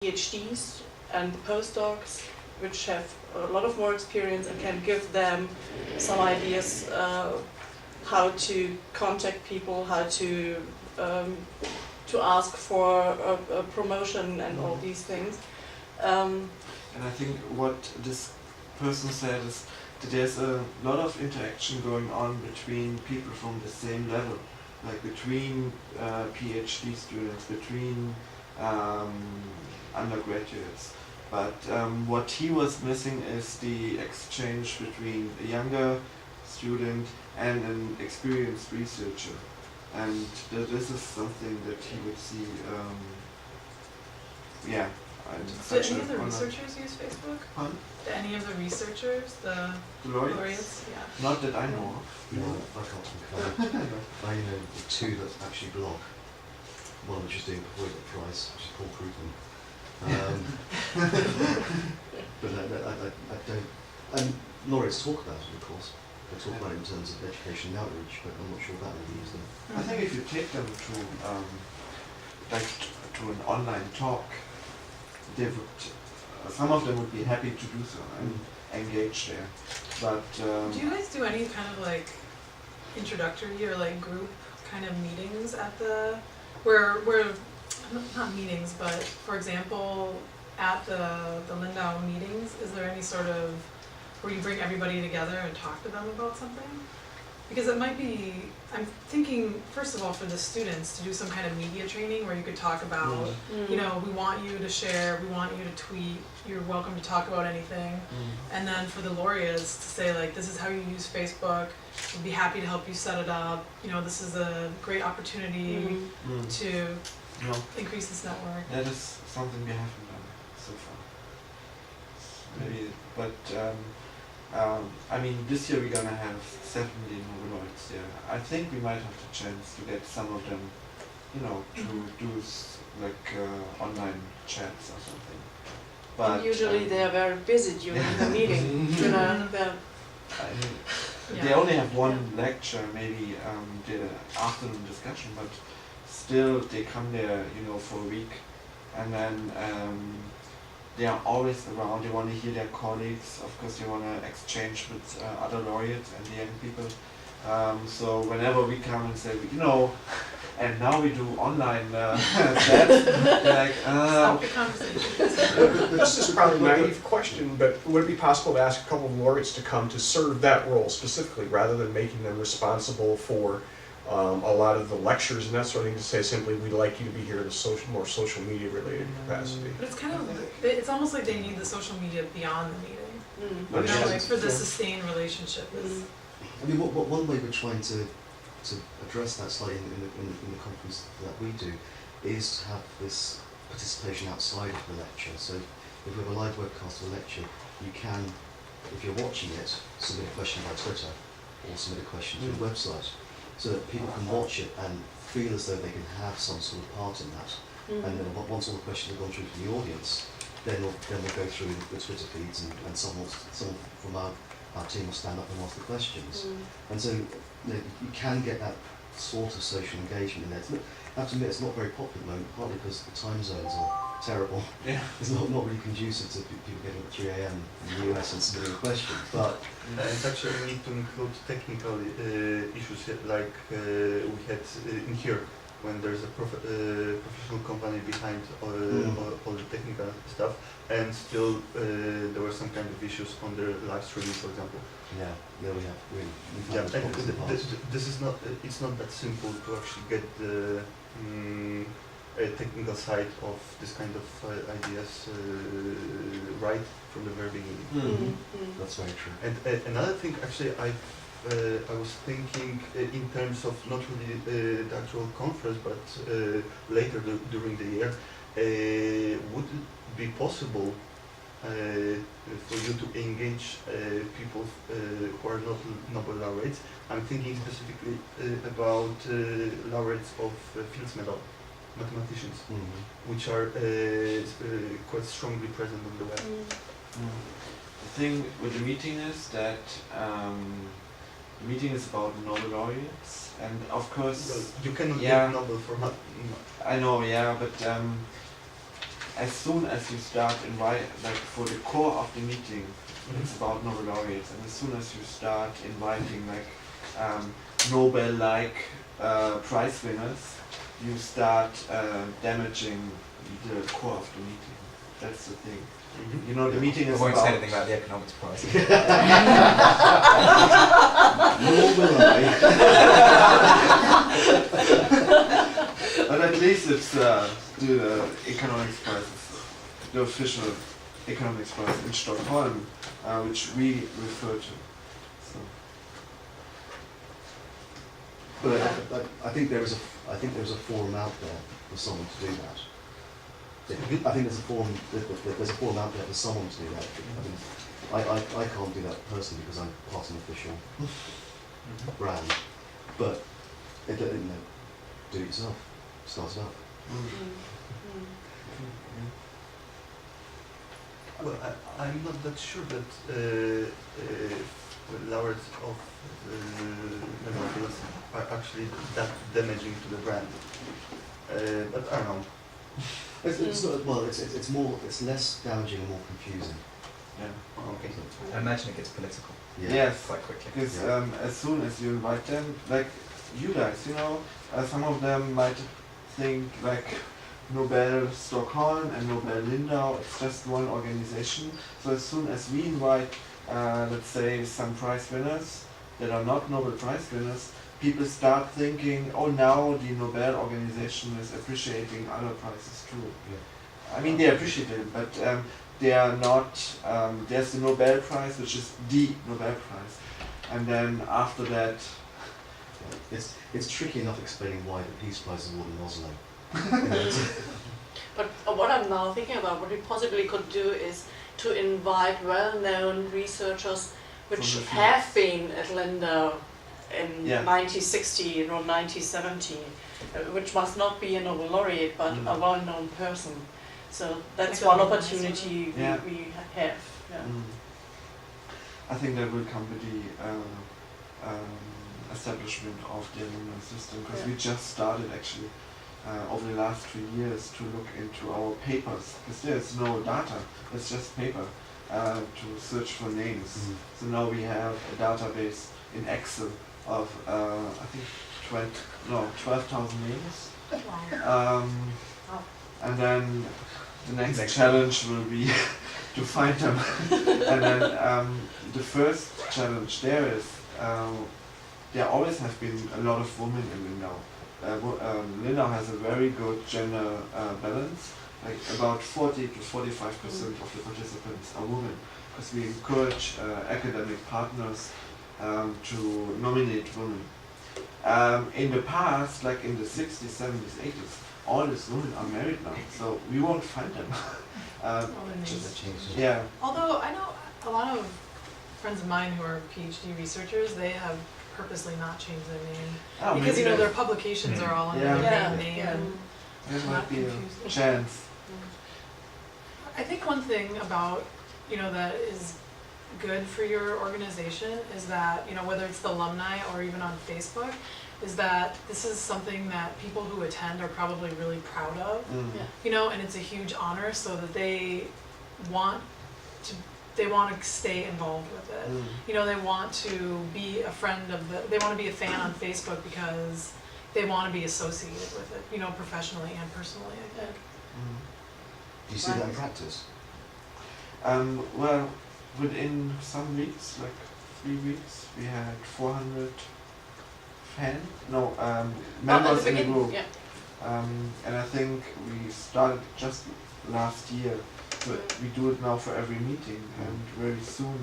PhDs and the postdocs, which have a lot of more experience and can give them some ideas how to contact people, how to ask for a promotion and all these things. And I think what this person said is that there's a lot of interaction going on between people from the same level, like between PhD students, between undergraduates. But what he was missing is the exchange between a younger student and an experienced researcher. And this is something that he would see, yeah. Do any of the researchers use Facebook? Huh? Do any of the researchers, the laureates? Yeah. Not that I know of. No, I can't think of it. I know the two that actually blog. One which is doing before he got the prize, which is Paul Krugman. But I don't. And laureates talk about it, of course. They talk about it in terms of education and outreach, but I'm not sure that will use them. I think if you take them to to an online talk, they would. Some of them would be happy to do so and engage there. But do you guys do any kind of like introductory or like group kind of meetings at the where not meetings, but for example at the Lindau meetings, is there any sort of where you bring everybody together and talk to them about something? Because it might be, I'm thinking, first of all, for the students to do some kind of media training where you could talk about, you know, we want you to share, we want you to tweet, you're welcome to talk about anything. And then for the laureates to say, like, this is how you use Facebook, we'd be happy to help you set it up, you know, this is a great opportunity to increase this network. that is something we haven't done so far. Maybe, but I mean, this year we're gonna have 70 Nobel-laureates there. I think we might have the chance to get some of them, you know, to do online chats or something. But And usually they are very busy during the meeting. You know, they only have one lecture, maybe the afternoon discussion, but still they come there, you know, for a week, and then they are always around. They want to hear their colleagues. Of course, they want to exchange with other laureates and the young people. So whenever we come and say, you know, and now we do online chats, they're like, Stop the conversation. This is probably a naive question, but would it be possible to ask a couple of laureates to come to serve that role specifically, rather than making them responsible for a lot of the lectures and that sort of thing, to say simply, we'd like you to be here in a more social media related capacity? But it's kind of, it's almost like they need the social media beyond the meeting. But You know, yeah, like for the sustained relationship is. I mean, one way we're trying to address that slightly in the conference that we do is to have this participation outside of the lecture. So if we have a live webcast of a lecture, you can, if you're watching it, submit a question by Twitter or submit a question to the website, so that people can watch it and feel as though they can have some sort of part in that. And then once all the questions have gone through to the audience, then we'll go through the Twitter feeds and someone from our team will stand up and ask the questions. And so you can get that sort of social engagement in there. I have to admit, it's not very popular at the moment, partly because the time zones are terrible. Yeah. It's not really conducive to people getting at 3 AM in the US and submitting a question. But it's actually we need to include technical issues like we had in here, when there's a professional company behind all the technical stuff, and still there were some kind of issues on the live streaming, for example. yeah, we have. Yeah, and this is not. It's not that simple to actually get the technical side of this kind of ideas right from the very beginning. That's very true. And another thing, actually, I was thinking in terms of not really the actual conference, but later during the year, would it be possible for you to engage people who are not Nobel laureates? I'm thinking specifically about laureates of Fields Medal, mathematicians, which are quite strongly present on the web. the thing with the meeting is that the meeting is about Nobel laureates, and of course You cannot yeah. get Nobel for math. I know, yeah, but as soon as you start invite, like for the core of the meeting, it's about Nobel laureates, and as soon as you start inviting like Nobel-like prize winners, you start damaging the core of the meeting. That's the thing. You know, the meeting I is won't about. say anything about the economics prize. Nor will I. But at least it's the economics prize, the official economics prize in Stockholm, which we refer to. So. But I think there is a forum out there for someone to do that. I think there's a forum. There's a forum out there for someone to do that. I can't do that personally because I'm part of an official brand. But do it yourself. Start it up. Well, I'm not that sure that laureates of Nobel fields are actually that damaging to the brand. But I don't know. It's not, well, it's more, it's less damaging and more confusing. Yeah. Okay. I imagine it gets political Yes. quite quickly. Because as soon as you invite them, like you guys, you know, some of them might think like Nobel Stockholm and Nobel Lindau, it's just one organization. So as soon as we invite, let's say, some prize winners that are not Nobel Prize winners, people start thinking, oh, now the Nobel organization is appreciating other prizes too. Yeah. I mean, they appreciate it, but they are not, there's the Nobel Prize, which is the Nobel Prize. And then after that, It's tricky enough explaining why the Peace Prize is awarded in Oslo. But what I'm now thinking about, what we possibly could do is to invite well-known researchers which From the have been at Lindau in Yeah. 1960 or 1970, which must not be a Nobel laureate, but a well-known person. So that's Like one a opportunity Yeah. we have. Yeah. I think that will come with the establishment of the alumni system, because we just started actually over the last 2 years to look into our papers, because there's no data, it's just paper to search for names. So now we have a database in Excel of I think 12,000 names. Wow. And then the next challenge will be to find them. And then the first challenge there is there always have been a lot of women in Lindau. Lindau has a very good gender balance. Like about 40 to 45% of the participants are women, because we encourage academic partners to nominate women. In the past, like in the 60s, 70s, 80s, all these women are married now, so we won't find them. All the names. Yeah. Although I know a lot of friends of mine who are PhD researchers, they have purposely not changed their name. Oh, Because maybe their that- publications are all under Yeah. their Yeah. main name. Yeah. And There not might be a confusing. chance. I think one thing about, that is good for your organization is that, whether it's the alumni or even on Facebook, is that this is something that people who attend are probably really proud of, Yeah. and it's a huge honor, so that they want to stay involved with it. They want to be a friend of they want to be a fan on Facebook because they want to be associated with it, professionally and personally, I think. Do you see that in practice? Well, within some weeks, like 3 weeks, we had 400 members in the group. Yeah. And I think we started just last year, but we do it now for every meeting, and very soon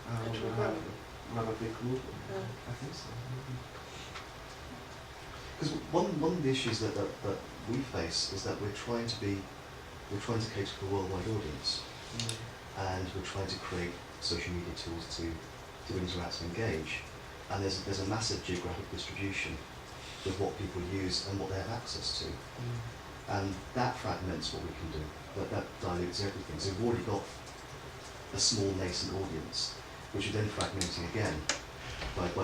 It will we'll grow. have another big group. Yeah. I think so. Because one of the issues that we face is that we're trying to cater to a worldwide audience, and we're trying to create social media tools to interact and engage. And there's a massive geographic distribution with what people use and what they have access to. And that fragments what we can do. That dilutes everything. So we've already got a small nascent audience, which are then fragmenting again. If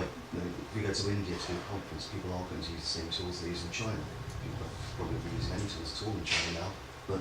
we go to India to a conference, people aren't going to use the same tools they use in China. People probably won't be using any tools at all in China now, but